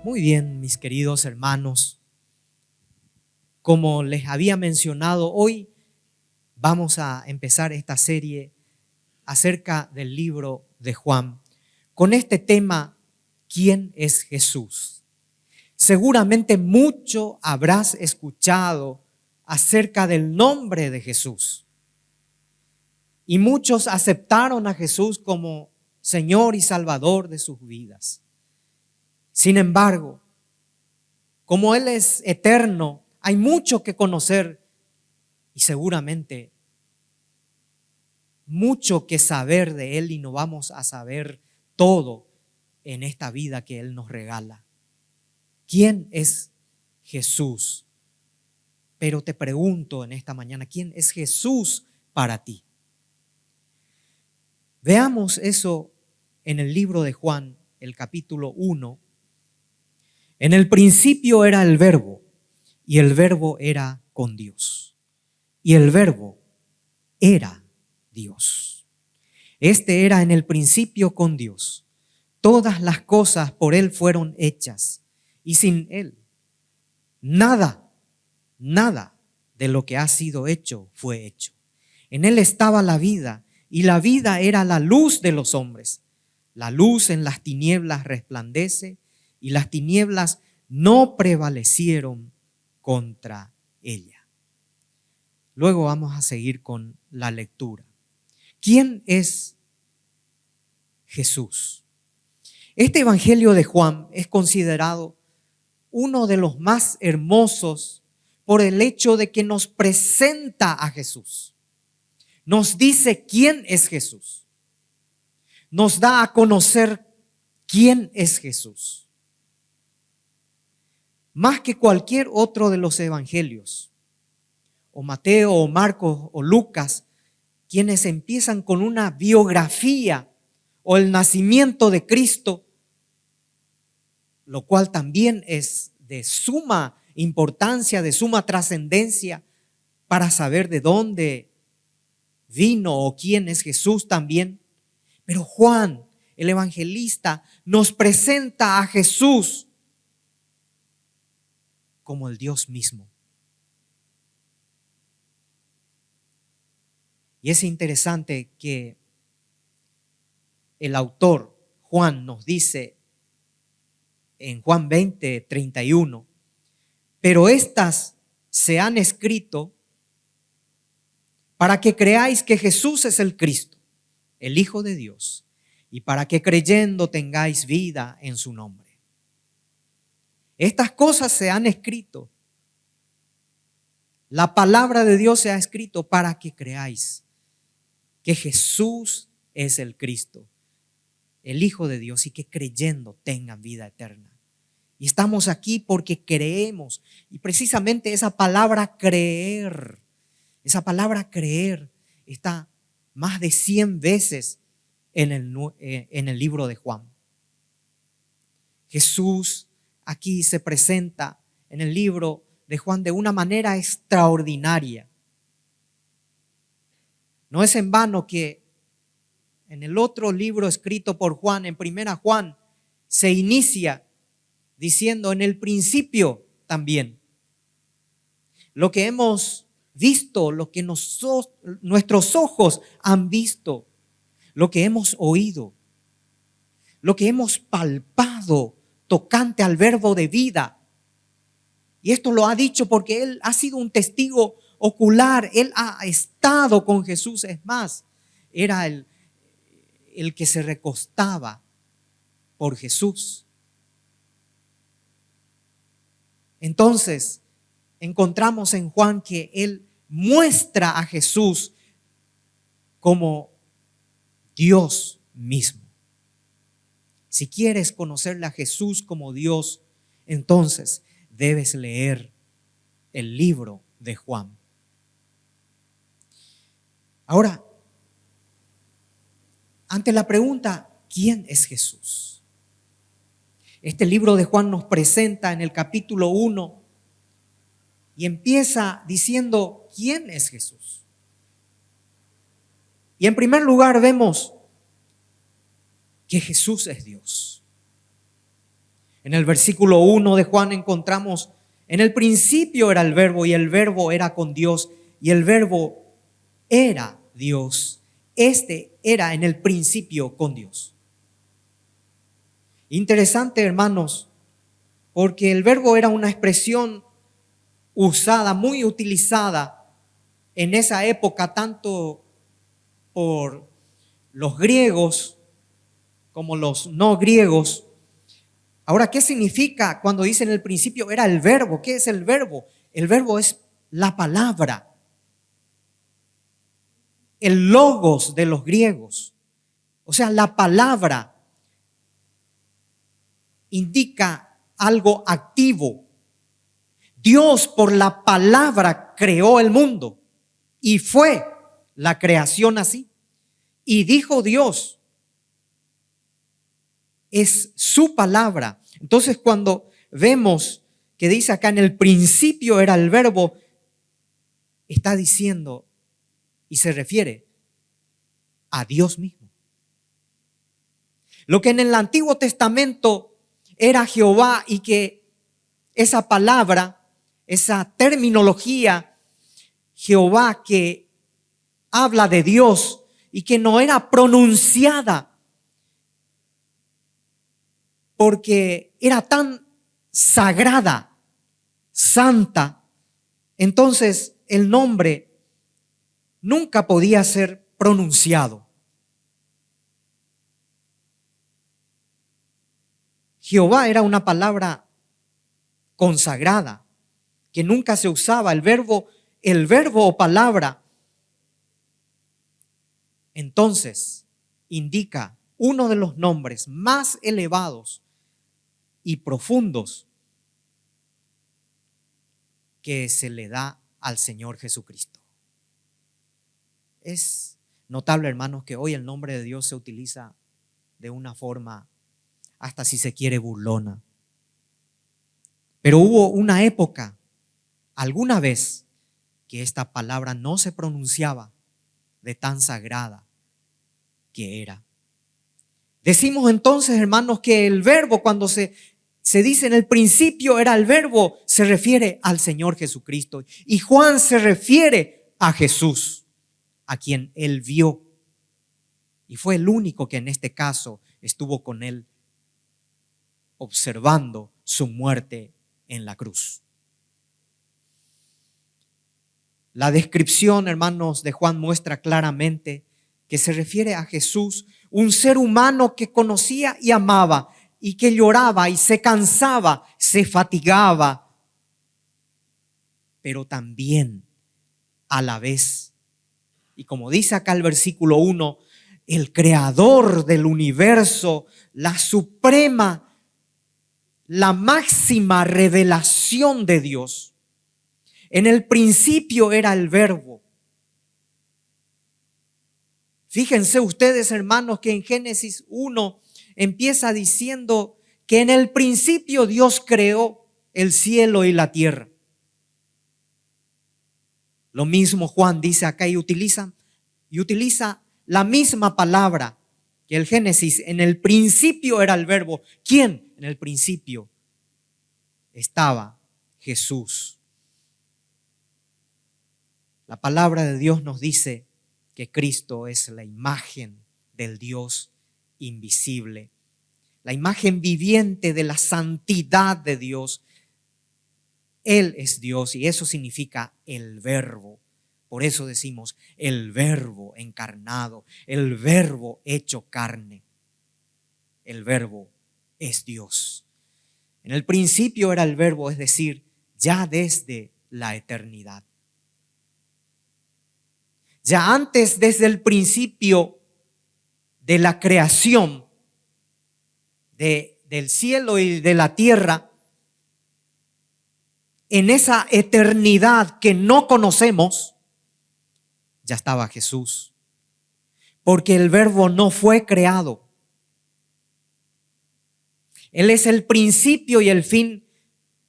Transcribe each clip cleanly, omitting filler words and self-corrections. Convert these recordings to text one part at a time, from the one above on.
Muy bien, mis queridos hermanos. Como les había mencionado, hoy vamos a empezar esta serie acerca del libro de Juan, con este tema: ¿quién es Jesús? Seguramente mucho habrás escuchado acerca del nombre de Jesús. Y muchos aceptaron a Jesús como Señor y Salvador de sus vidas. Sin embargo, como Él es eterno, hay mucho que conocer y seguramente mucho que saber de Él, y no vamos a saber todo en esta vida que Él nos regala. ¿Quién es Jesús? Pero te pregunto en esta mañana, ¿quién es Jesús para ti? Veamos eso en el libro de Juan, el capítulo 1. En el principio era el Verbo, y el Verbo era con Dios, y el Verbo era Dios. Este era en el principio con Dios. Todas las cosas por Él fueron hechas, y sin Él nada de lo que ha sido hecho fue hecho. En Él estaba la vida, y la vida era la luz de los hombres. La luz en las tinieblas resplandece, y las tinieblas no prevalecieron contra ella. Luego vamos a seguir con la lectura. ¿Quién es Jesús? Este Evangelio de Juan es considerado uno de los más hermosos por el hecho de que nos presenta a Jesús. Nos dice quién es Jesús. Nos da a conocer quién es Jesús. Más que cualquier otro de los evangelios, o Mateo, o Marcos, o Lucas, quienes empiezan con una biografía o el nacimiento de Cristo, lo cual también es de suma importancia, de suma trascendencia para saber de dónde vino o quién es Jesús también. Pero Juan, el evangelista, nos presenta a Jesús como el Dios mismo. Y es interesante que el autor Juan nos dice en Juan 20:31, pero estas se han escrito para que creáis que Jesús es el Cristo, el Hijo de Dios, y para que creyendo tengáis vida en su nombre. Estas cosas se han escrito. La palabra de Dios se ha escrito para que creáis que Jesús es el Cristo, el Hijo de Dios, y que creyendo tengan vida eterna. Y estamos aquí porque creemos. Y precisamente esa palabra creer está más de 100 veces en el libro de Juan. Jesús aquí se presenta en el libro de Juan de una manera extraordinaria. No es en vano que en el otro libro escrito por Juan, en Primera Juan, se inicia diciendo en el principio también. Lo que hemos visto, lo que nuestros ojos han visto, lo que hemos oído, lo que hemos palpado tocante al verbo de vida. Y esto lo ha dicho porque Él ha sido un testigo ocular. Él ha estado con Jesús. Es más, era el que se recostaba por Jesús. Entonces, encontramos en Juan que Él muestra a Jesús como Dios mismo. Si quieres conocerle a Jesús como Dios, entonces debes leer el libro de Juan. Ahora, ante la pregunta, ¿quién es Jesús? Este libro de Juan nos presenta en el capítulo 1 y empieza diciendo ¿quién es Jesús? Y en primer lugar vemos que Jesús es Dios. En el versículo 1 de Juan encontramos, en el principio era el verbo y el verbo era con Dios y el verbo era Dios. Este era en el principio con Dios. Interesante, hermanos, porque el verbo era una expresión usada, muy utilizada en esa época, tanto por los griegos como los no griegos. Ahora, ¿qué significa cuando dice en el principio era el verbo? ¿Qué es el verbo? El verbo es la palabra, el logos de los griegos. O sea, la palabra indica algo activo. Dios por la palabra creó el mundo y fue la creación así. Y dijo Dios, es su palabra. Entonces cuando vemos que dice acá en el principio era el verbo, está diciendo y se refiere a Dios mismo. Lo que en el Antiguo Testamento era Jehová y que esa palabra, esa terminología, Jehová que habla de Dios y que no era pronunciada porque era tan sagrada, santa, entonces el nombre nunca podía ser pronunciado. Jehová era una palabra consagrada que nunca se usaba. El verbo o palabra, entonces, indica uno de los nombres más elevados y profundos que se le da al Señor Jesucristo. Es notable, hermanos, que hoy el nombre de Dios se utiliza de una forma, hasta si se quiere, burlona. Pero hubo una época, alguna vez, que esta palabra no se pronunciaba de tan sagrada que era. Decimos entonces, hermanos, que el verbo, cuando se dice en el principio era el verbo, se refiere al Señor Jesucristo. Y Juan se refiere a Jesús, a quien él vio. Y fue el único que en este caso estuvo con él observando su muerte en la cruz. La descripción, hermanos, de Juan muestra claramente que se refiere a Jesús, un ser humano que conocía y amaba y que lloraba y se cansaba, se fatigaba, pero también a la vez, y como dice acá el versículo 1, el creador del universo, la suprema, la máxima revelación de Dios. En el principio era el verbo. Fíjense ustedes, hermanos, que en Génesis 1 empieza diciendo que en el principio Dios creó el cielo y la tierra. Lo mismo Juan dice acá y utiliza la misma palabra que el Génesis. En el principio era el verbo. ¿Quién? En el principio estaba Jesús. La palabra de Dios nos dice que Cristo es la imagen del Dios invisible, la imagen viviente de la santidad de Dios. Él es Dios y eso significa el verbo. Por eso decimos el verbo encarnado, el verbo hecho carne. El verbo es Dios. En el principio era el verbo, es decir, ya desde la eternidad. Ya antes, desde el principio de la creación del cielo y de la tierra, en esa eternidad que no conocemos, ya estaba Jesús. Porque el verbo no fue creado. Él es el principio y el fin,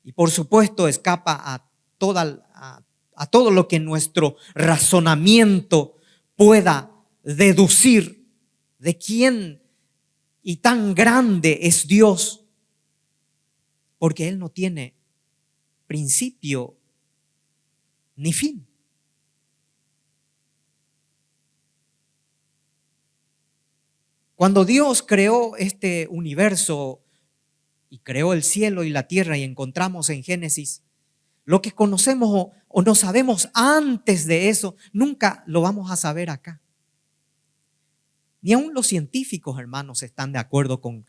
y por supuesto escapa a todo lo que nuestro razonamiento pueda deducir de quién y tan grande es Dios. porque Él no tiene principio ni fin. Cuando Dios creó este universo y creó el cielo y la tierra, y encontramos en Génesis lo que conocemos o no sabemos antes de eso, nunca lo vamos a saber acá. Ni aun los científicos, hermanos, están de acuerdo con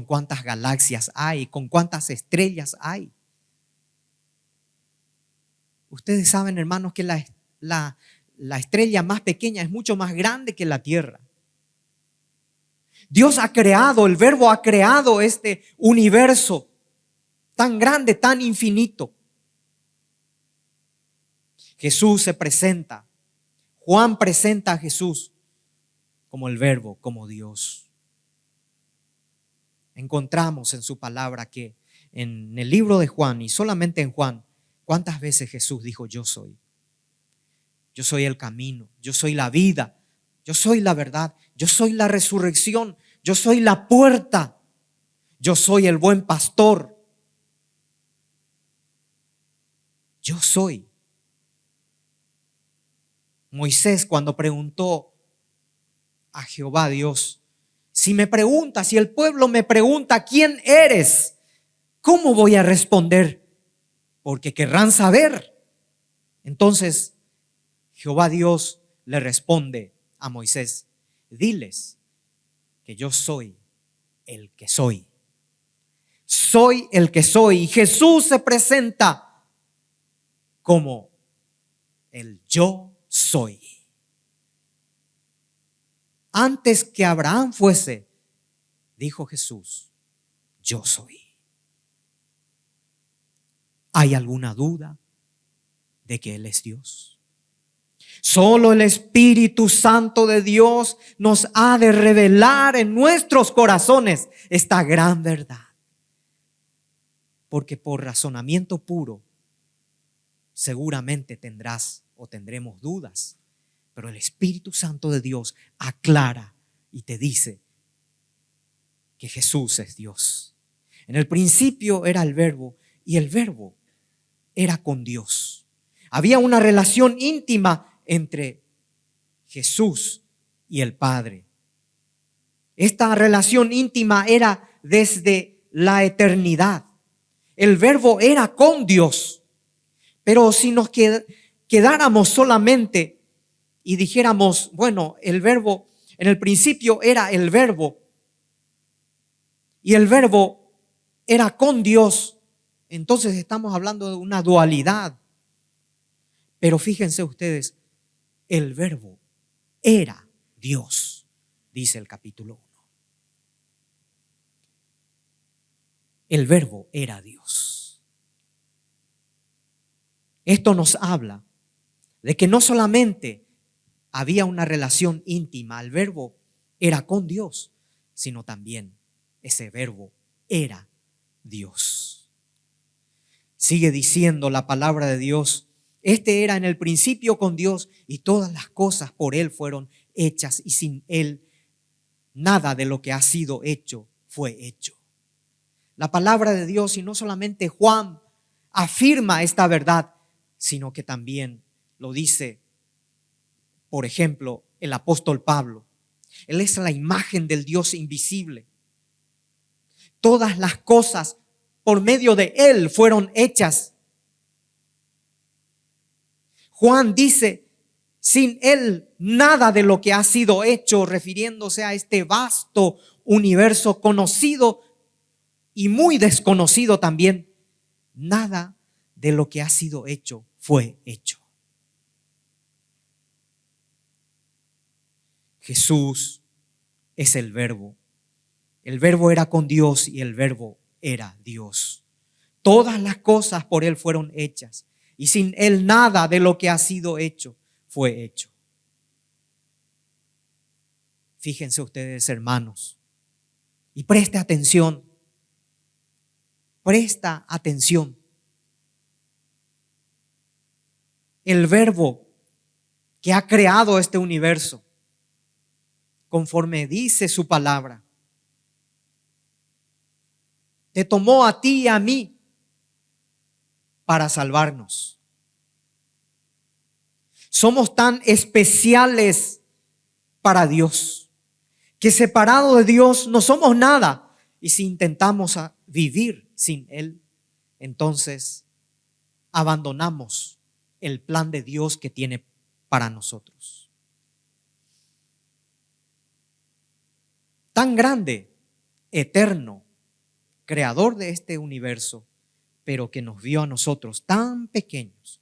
cuántas galaxias hay, con cuántas estrellas hay. Ustedes saben, hermanos, que la estrella más pequeña es mucho más grande que la Tierra. Dios ha creado, el Verbo ha creado este universo tan grande, tan infinito. Jesús se presenta, Juan presenta a Jesús como el Verbo, como Dios. Encontramos en su palabra que en el libro de Juan, y solamente en Juan, ¿cuántas veces Jesús dijo yo soy? Yo soy el camino, yo soy la vida, yo soy la verdad, yo soy la resurrección, yo soy la puerta, yo soy el buen pastor. Yo soy. Moisés, cuando preguntó a Jehová Dios, si el pueblo me pregunta quién eres, ¿cómo voy a responder? Porque querrán saber. Entonces Jehová Dios le responde a Moisés, diles que yo soy el que soy. Soy el que soy. Y Jesús se presenta como el yo soy. Antes que Abraham fuese, dijo Jesús, yo soy. ¿Hay alguna duda de que Él es Dios? Solo el Espíritu Santo de Dios nos ha de revelar en nuestros corazones esta gran verdad. Porque por razonamiento puro, seguramente tendrás o tendremos dudas. Pero el Espíritu Santo de Dios aclara y te dice que Jesús es Dios. En el principio era el Verbo y el Verbo era con Dios. Había una relación íntima entre Jesús y el Padre. Esta relación íntima era desde la eternidad. El Verbo era con Dios. Pero si nos quedáramos solamente y dijéramos, bueno, el Verbo, en el principio era el Verbo y el Verbo era con Dios, entonces estamos hablando de una dualidad. Pero fíjense ustedes, el Verbo era Dios, dice el capítulo 1. El Verbo era Dios. Esto nos habla de que no solamente había una relación íntima, el Verbo era con Dios, sino también ese Verbo era Dios. Sigue diciendo la palabra de Dios, este era en el principio con Dios y todas las cosas por Él fueron hechas y sin Él nada de lo que ha sido hecho fue hecho. La palabra de Dios, y no solamente Juan afirma esta verdad, sino que también lo dice, por ejemplo, el apóstol Pablo. Él es la imagen del Dios invisible. Todas las cosas por medio de Él fueron hechas. Juan dice, sin Él nada de lo que ha sido hecho, refiriéndose a este vasto universo conocido y muy desconocido también, nada de lo que ha sido hecho fue hecho. Jesús es el Verbo. El Verbo era con Dios y el Verbo era Dios. Todas las cosas por Él fueron hechas y sin Él nada de lo que ha sido hecho fue hecho. Fíjense ustedes, hermanos, y preste atención. Presta atención. El Verbo que ha creado este universo, conforme dice su palabra, te tomó a ti y a mí para salvarnos. Somos tan especiales para Dios que separado de Dios no somos nada. Y si intentamos vivir sin Él, entonces abandonamos el plan de Dios que tiene para nosotros. Tan grande, eterno, creador de este universo, pero que nos vio a nosotros tan pequeños,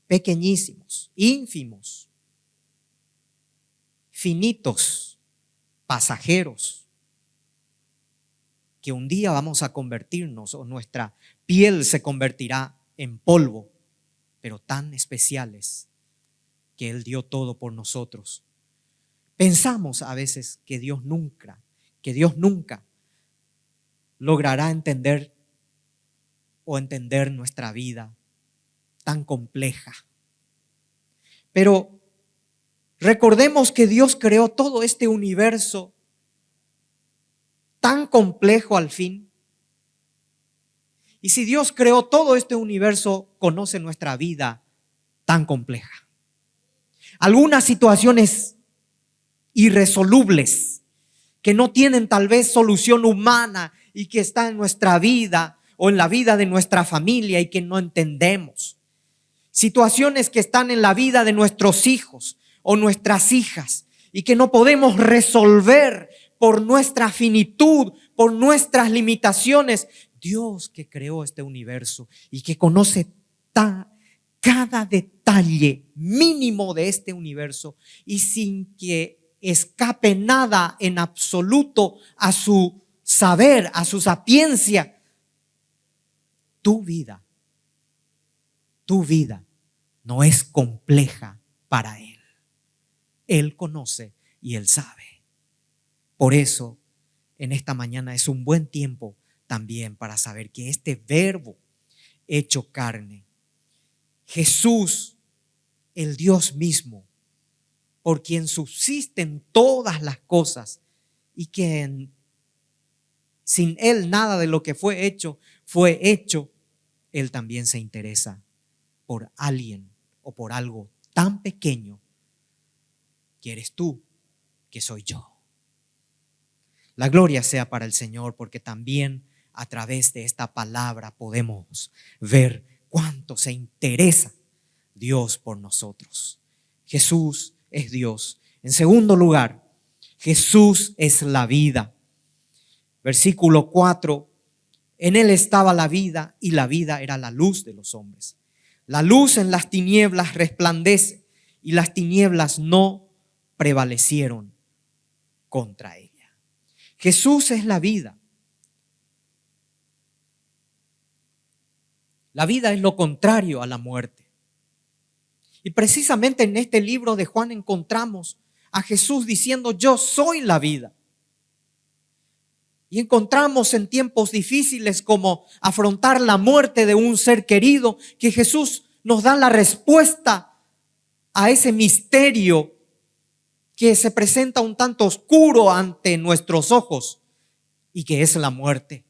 pequeñísimos, ínfimos, finitos, pasajeros, que un día vamos a convertirnos o nuestra piel se convertirá en polvo, pero tan especiales que Él dio todo por nosotros. Pensamos a veces que Dios nunca logrará entender nuestra vida tan compleja. Pero recordemos que Dios creó todo este universo tan complejo al fin. Y si Dios creó todo este universo, conoce nuestra vida tan compleja. Algunas situaciones irresolubles que no tienen tal vez solución humana y que están en nuestra vida o en la vida de nuestra familia y que no entendemos. Situaciones que están en la vida de nuestros hijos o nuestras hijas y que no podemos resolver por nuestra finitud, por nuestras limitaciones. Dios que creó este universo y que conoce cada detalle mínimo de este universo y sin que escape nada en absoluto a su saber, a su sapiencia. Tu vida no es compleja para Él. Él conoce y Él sabe. Por eso, en esta mañana es un buen tiempo también para saber que este Verbo hecho carne, Jesús, el Dios mismo, por quien subsisten todas las cosas y que sin Él nada de lo que fue hecho, Él también se interesa por alguien o por algo tan pequeño que eres tú, que soy yo. La gloria sea para el Señor, porque también a través de esta palabra podemos ver cuánto se interesa Dios por nosotros. Jesús es Dios. En segundo lugar, Jesús es la vida. Versículo 4, en Él estaba la vida y la vida era la luz de los hombres. La luz en las tinieblas resplandece y las tinieblas no prevalecieron contra ella. Jesús es la vida. La vida es lo contrario a la muerte. Y precisamente en este libro de Juan encontramos a Jesús diciendo: yo soy la vida. Y encontramos en tiempos difíciles como afrontar la muerte de un ser querido, que Jesús nos da la respuesta a ese misterio que se presenta un tanto oscuro ante nuestros ojos y que es la muerte.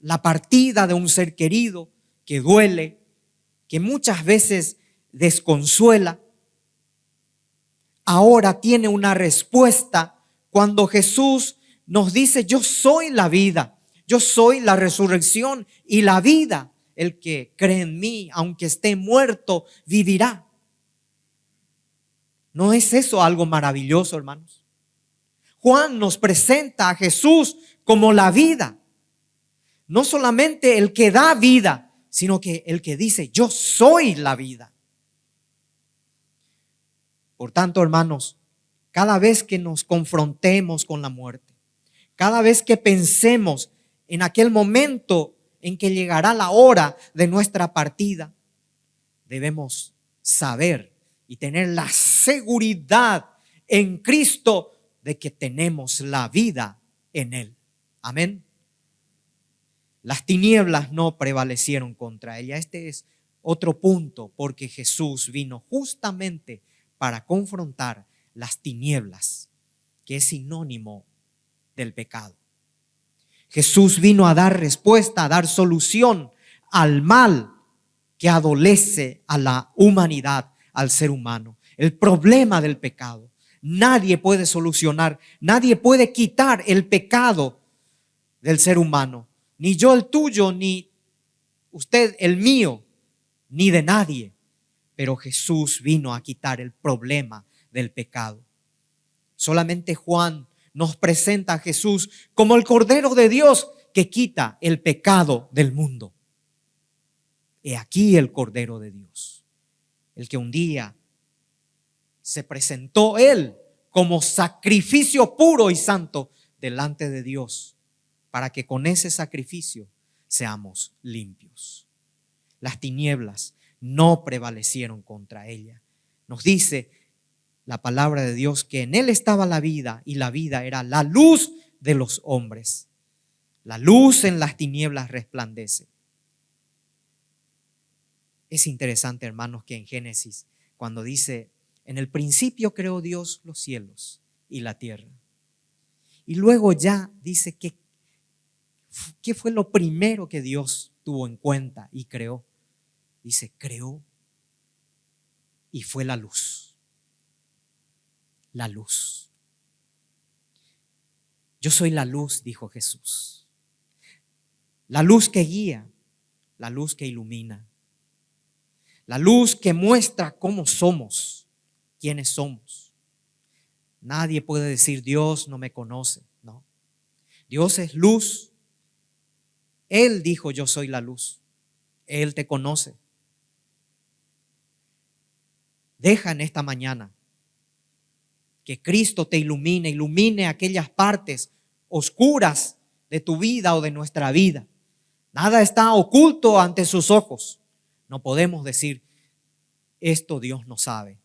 La partida de un ser querido que duele, que muchas veces desconsuela. Ahora tiene una respuesta cuando Jesús nos dice: yo soy la vida, yo soy la resurrección y la vida. El que cree en mí, aunque esté muerto, vivirá. ¿No es eso algo maravilloso, hermanos? Juan nos presenta a Jesús como la vida. No solamente el que da vida, sino que el que dice: yo soy la vida. Por tanto, hermanos, cada vez que nos confrontemos con la muerte, cada vez que pensemos en aquel momento en que llegará la hora de nuestra partida, debemos saber y tener la seguridad en Cristo de que tenemos la vida en Él. Amén. Las tinieblas no prevalecieron contra ella. Este es otro punto, porque Jesús vino justamente para confrontar las tinieblas, que es sinónimo del pecado. Jesús vino a dar respuesta, a dar solución al mal que adolece a la humanidad, al ser humano. El problema del pecado. Nadie puede solucionar, nadie puede quitar el pecado del ser humano. Ni yo el tuyo, ni usted el mío, ni de nadie. Pero Jesús vino a quitar el problema del pecado. Solamente Juan nos presenta a Jesús como el Cordero de Dios que quita el pecado del mundo. He aquí el Cordero de Dios, el que un día se presentó Él como sacrificio puro y santo delante de Dios, para que con ese sacrificio seamos limpios. Las tinieblas no prevalecieron contra ella. Nos dice la palabra de Dios que en Él estaba la vida y la vida era la luz de los hombres. La luz en las tinieblas resplandece. Es interesante, hermanos, que en Génesis, cuando dice, en el principio creó Dios los cielos y la tierra. Y luego ya dice que ¿qué fue lo primero que Dios tuvo en cuenta y creó? Dice, creó y fue la luz. La luz. Yo soy la luz, dijo Jesús. La luz que guía, la luz que ilumina, la luz que muestra cómo somos, quiénes somos. Nadie puede decir Dios no me conoce, no. Dios es luz. Él dijo yo soy la luz. Él te conoce. Deja en esta mañana que Cristo te ilumine aquellas partes oscuras de tu vida o de nuestra vida. Nada está oculto ante sus ojos. No podemos decir, esto Dios no sabe.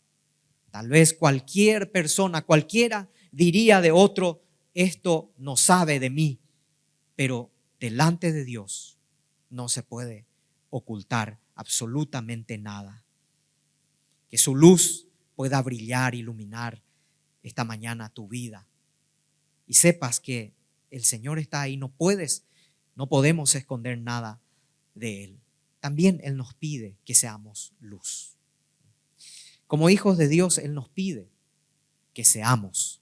Tal vez cualquier persona, cualquiera diría de otro, esto no sabe de mí. Pero delante de Dios no se puede ocultar absolutamente nada. Que su luz pueda brillar, iluminar esta mañana tu vida. Y sepas que el Señor está ahí, no podemos esconder nada de Él. También Él nos pide que seamos luz. Como hijos de Dios, Él nos pide que seamos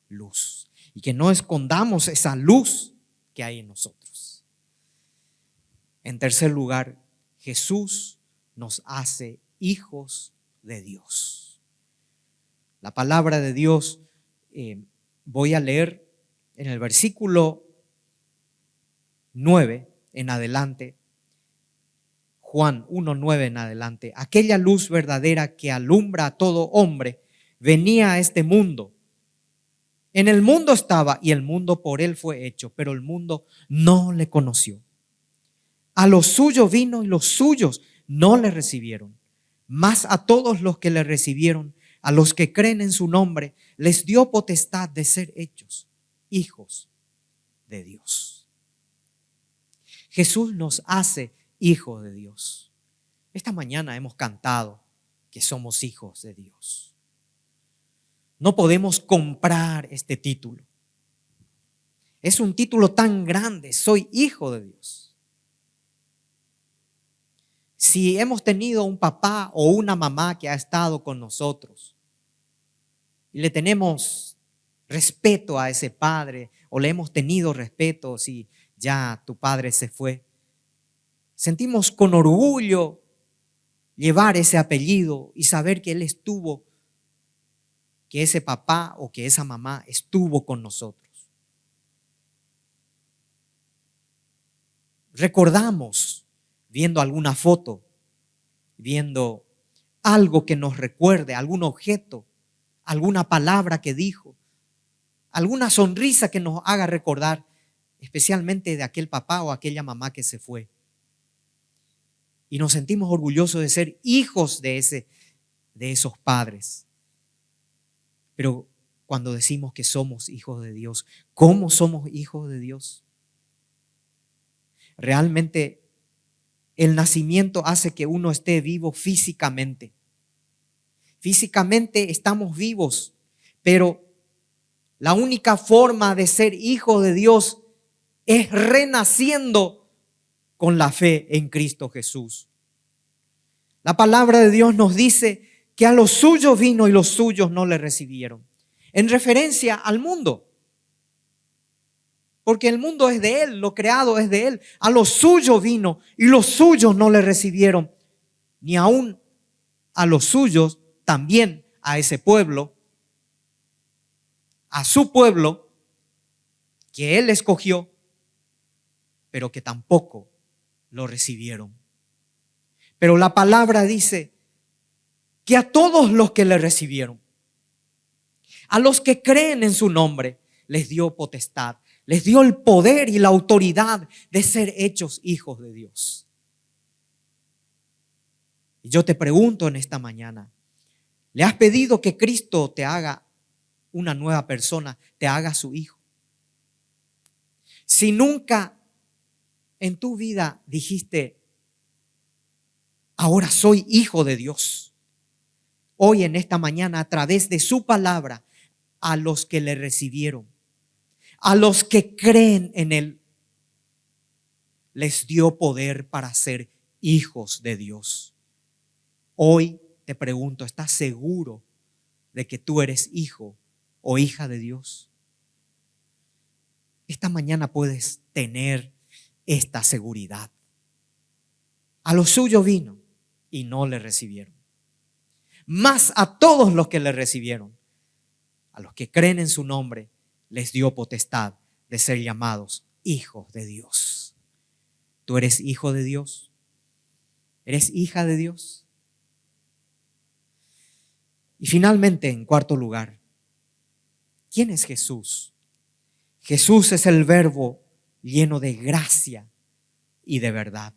luz y que no escondamos esa luz que hay en nosotros. En tercer lugar, Jesús nos hace hijos de Dios. La palabra de Dios, voy a leer en el versículo 9 en adelante, Juan 1:9 en adelante. Aquella luz verdadera que alumbra a todo hombre venía a este mundo. En el mundo estaba y el mundo por él fue hecho, pero el mundo no le conoció. A los suyos vino y los suyos no le recibieron. Mas a todos los que le recibieron, a los que creen en su nombre, les dio potestad de ser hechos hijos de Dios. Jesús nos hace hijos de Dios. Esta mañana hemos cantado que somos hijos de Dios. No podemos comprar este título. Es un título tan grande, soy hijo de Dios. Si hemos tenido un papá o una mamá que ha estado con nosotros y le tenemos respeto a ese padre o le hemos tenido respeto si ya tu padre se fue, sentimos con orgullo llevar ese apellido y saber que él estuvo, que ese papá o que esa mamá estuvo con nosotros. Recordamos viendo alguna foto, viendo algo que nos recuerde, algún objeto, alguna palabra que dijo, alguna sonrisa que nos haga recordar, especialmente de aquel papá o aquella mamá que se fue. Y nos sentimos orgullosos de ser hijos de esos padres. Pero cuando decimos que somos hijos de Dios, ¿cómo somos hijos de Dios? Realmente el nacimiento hace que uno esté vivo físicamente. Físicamente estamos vivos, pero la única forma de ser hijo de Dios es renaciendo con la fe en Cristo Jesús. La palabra de Dios nos dice que a los suyos vino y los suyos no le recibieron, en referencia al mundo. Porque el mundo es de Él, lo creado es de Él. A los suyos vino y los suyos no le recibieron. Ni aún a los suyos, también a ese pueblo, a su pueblo que Él escogió, pero que tampoco lo recibieron. Pero la palabra dice que a todos los que le recibieron, a los que creen en su nombre, les dio potestad. Les dio el poder y la autoridad de ser hechos hijos de Dios. Y yo te pregunto en esta mañana, ¿le has pedido que Cristo te haga una nueva persona, te haga su hijo? Si nunca en tu vida dijiste, ahora soy hijo de Dios, hoy en esta mañana a través de su palabra, a los que le recibieron, a los que creen en Él, les dio poder para ser hijos de Dios. Hoy te pregunto, ¿estás seguro de que tú eres hijo o hija de Dios? Esta mañana puedes tener esta seguridad. A lo suyo vino y no le recibieron. Mas a todos los que le recibieron, a los que creen en su nombre, les dio potestad de ser llamados hijos de Dios. ¿Tú eres hijo de Dios? ¿Eres hija de Dios? Y finalmente, en cuarto lugar, ¿quién es Jesús? Jesús es el Verbo lleno de gracia y de verdad.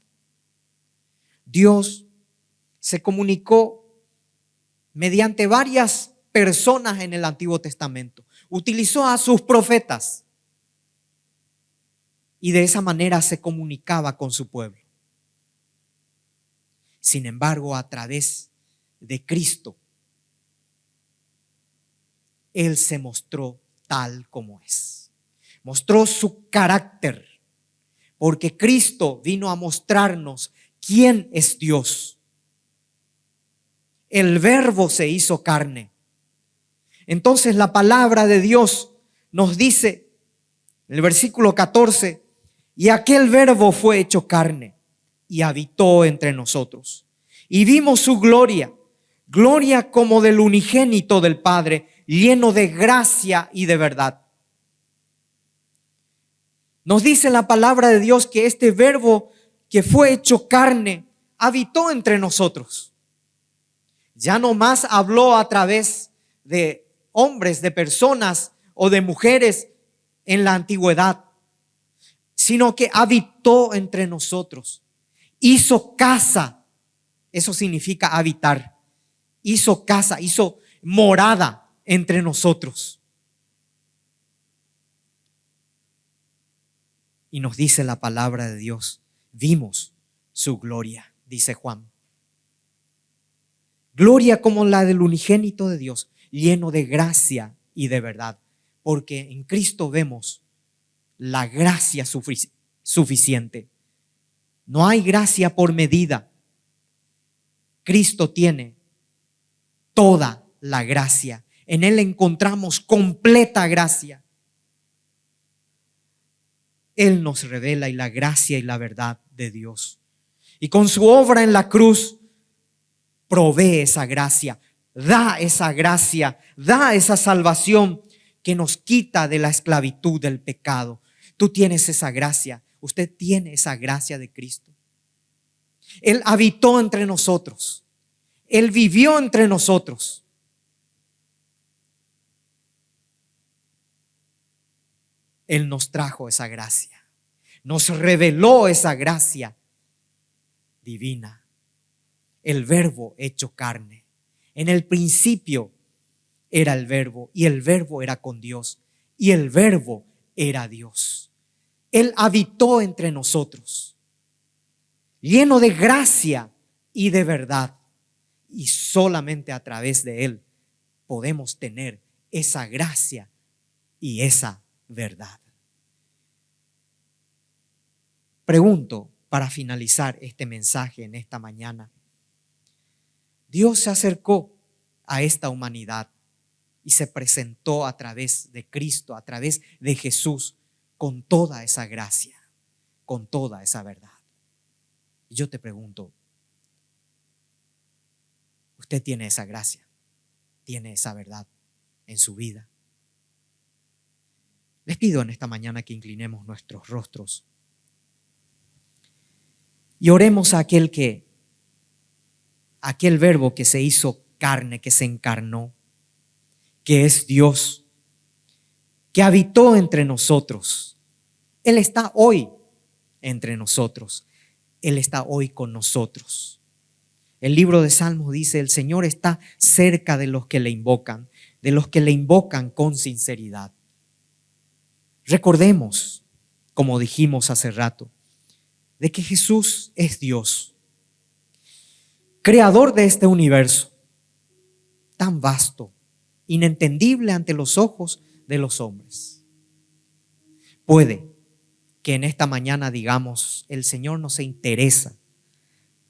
Dios se comunicó mediante varias personas en el Antiguo Testamento. Utilizó a sus profetas y de esa manera se comunicaba con su pueblo. Sin embargo, a través de Cristo, Él se mostró tal como es. Mostró su carácter, porque Cristo vino a mostrarnos quién es Dios. El Verbo se hizo carne. Entonces la palabra de Dios nos dice en el versículo 14, y aquel Verbo fue hecho carne y habitó entre nosotros. Y vimos su gloria, gloria como del unigénito del Padre, lleno de gracia y de verdad. Nos dice la palabra de Dios que este Verbo que fue hecho carne habitó entre nosotros. Ya no más habló a través de hombres, de personas o de mujeres en la antigüedad, sino que habitó entre nosotros. Hizo casa, eso significa habitar. Hizo casa, hizo morada entre nosotros. Y nos dice la palabra de Dios, vimos su gloria, dice Juan. Gloria como la del unigénito de Dios, lleno de gracia y de verdad, porque en Cristo vemos la gracia suficiente. No hay gracia por medida. Cristo tiene toda la gracia. En Él encontramos completa gracia. Él nos revela y la gracia y la verdad de Dios. Y con su obra en la cruz, provee esa gracia, da esa salvación que nos quita de la esclavitud del pecado. Tú tienes esa gracia, usted tiene esa gracia de Cristo. Él habitó entre nosotros, Él vivió entre nosotros. Él nos trajo esa gracia, nos reveló esa gracia divina. El Verbo hecho carne. En el principio era el Verbo y el Verbo era con Dios y el Verbo era Dios. Él habitó entre nosotros, lleno de gracia y de verdad. Y solamente a través de Él podemos tener esa gracia y esa verdad. Pregunto, para finalizar este mensaje en esta mañana, Dios se acercó a esta humanidad y se presentó a través de Cristo, a través de Jesús, con toda esa gracia, con toda esa verdad. Y yo te pregunto, ¿usted tiene esa gracia? ¿Tiene esa verdad en su vida? Les pido en esta mañana que inclinemos nuestros rostros y oremos a aquel verbo que se hizo carne, que se encarnó, que es Dios, que habitó entre nosotros. Él está hoy entre nosotros. Él está hoy con nosotros. El libro de Salmos dice: el Señor está cerca de los que le invocan con sinceridad. Recordemos, como dijimos hace rato, de que Jesús es Dios, creador de este universo tan vasto, inentendible ante los ojos de los hombres. Puede que en esta mañana digamos: el Señor no se interesa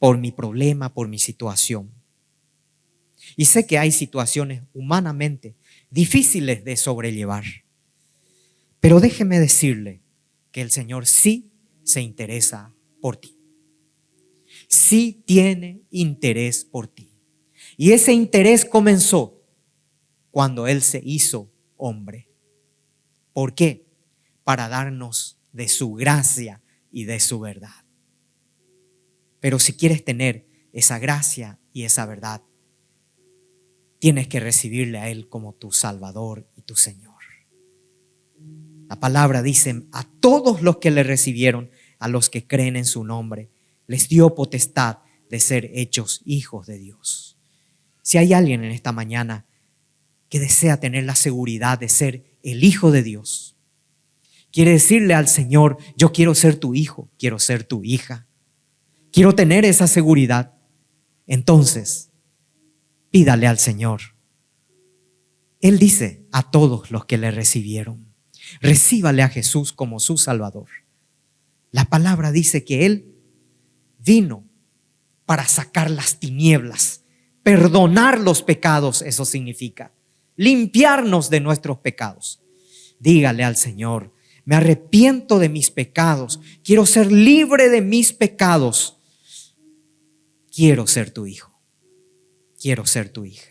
por mi problema, por mi situación. Y sé que hay situaciones humanamente difíciles de sobrellevar, pero déjeme decirle que el Señor sí se interesa por ti. Sí tiene interés por ti. Y ese interés comenzó cuando Él se hizo hombre. ¿Por qué? Para darnos de su gracia y de su verdad. Pero si quieres tener esa gracia y esa verdad, tienes que recibirle a Él como tu Salvador y tu Señor. La palabra dice: a todos los que le recibieron, a los que creen en su nombre, les dio potestad de ser hechos hijos de Dios. Si hay alguien en esta mañana que desea tener la seguridad de ser el hijo de Dios, quiere decirle al Señor: yo quiero ser tu hijo, quiero ser tu hija, quiero tener esa seguridad, entonces pídale al Señor. Él dice: a todos los que le recibieron. Recíbale a Jesús como su Salvador. La palabra dice que Él vino para sacar las tinieblas, perdonar los pecados. Eso significa limpiarnos de nuestros pecados. Dígale al Señor: me arrepiento de mis pecados, quiero ser libre de mis pecados, quiero ser tu hijo, quiero ser tu hija.